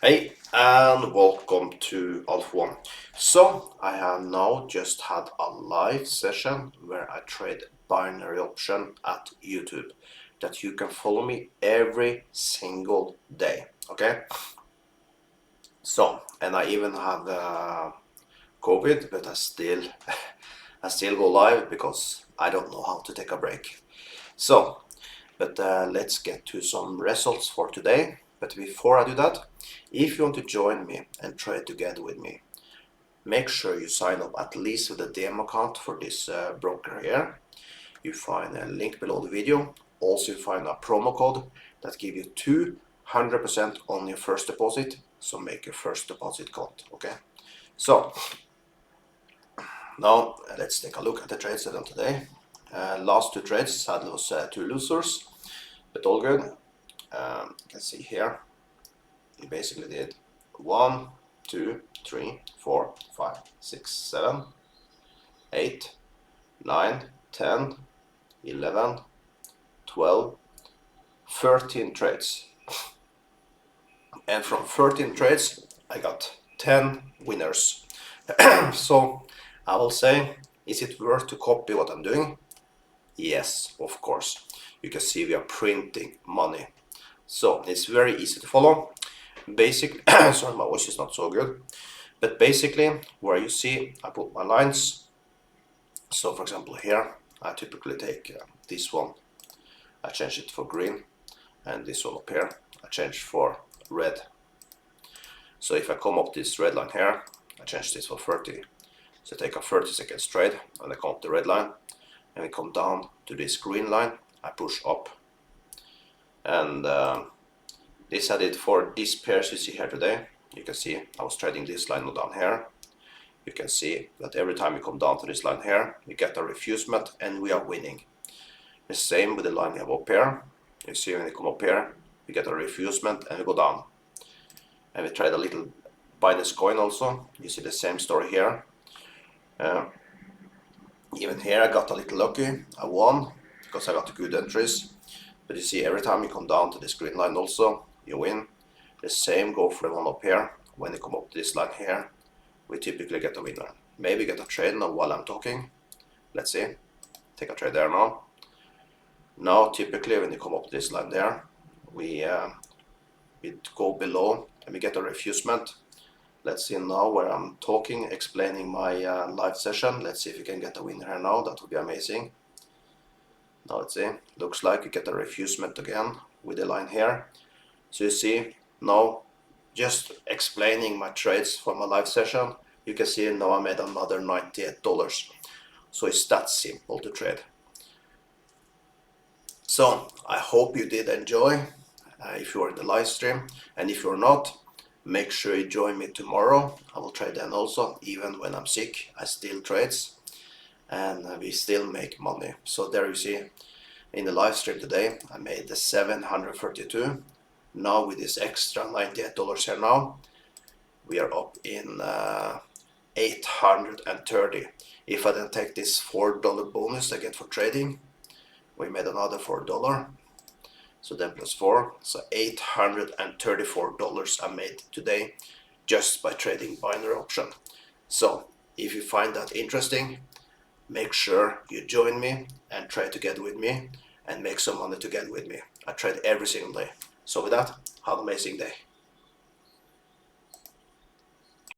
Hey, and welcome to Alpha One. So, I have now just had a live session where I trade binary option at YouTube that you can follow me every single day. Okay, so and I even have COVID, but I still I still go live because I don't know how to take a break. So, but let's get to some results for today. But before I do that, if you want to join me and trade together with me, make sure you sign up at least with a demo account for this broker here. You find a link below the video. Also, you find a promo code that gives you 200% on your first deposit. So make your first deposit count. Okay. So now let's take a look at the trades done today. Last two trades had those two losers, but all good. You can see here, we basically did 1, 2, 3, 4, 5, 6, 7, 8, 9, 10, 11, 12, 13 trades. And from 13 trades, I got 10 winners. So I will say, is it worth to copy what I'm doing? Yes, of course. You can see we are printing money. So it's very easy to follow. Basically, sorry, my voice is not so good. But basically, where you see, I put my lines. So for example here, I typically take this one, I change it for green, and this one up here, I change for red. So if I come up this red line here, I change this for 30. So I take a 30-second trade, and I come up the red line, and we come down to this green line, I push up. And this I did for these pairs you see here today. You can see I was trading this line down here. You can see that every time we come down to this line here, we get a refusement and we are winning. The same with the line we have up here. You see when we come up here, we get a refusement and we go down. And we trade a little Binance coin also. You see the same story here. Even here I got a little lucky. I won because I got good entries. But you see every time you come down to this green line also, you win. The same go for the one up here. When you come up to this line here, we typically get a winner. Maybe get a trade now while I'm talking. Let's see. Take a trade there now. Now typically when you come up to this line there, we go below and we get a refusement. Let's see now where I'm talking, explaining my live session. Let's see if we can get a winner here now. That would be amazing. Now let's see. Looks like you get a refusement again with the line here. So you see now, just explaining my trades for my live session, you can see now I made another $98. So it's that simple to trade. So I hope you did enjoy if you are in the live stream, and if you're not, make sure you join me tomorrow. I will trade then also. Even when I'm sick, I still trades, and we still make money. So there you see in the live stream today, I made the 732. Now with this extra $98 here now, we are up in 830. If I then take this $4 bonus I get for trading, we made another $4. So then plus 4, so $834 I made today just by trading binary option. So if you find that interesting, make sure you join me and trade together with me and make some money together with me. I trade every single day. So with that, have an amazing day.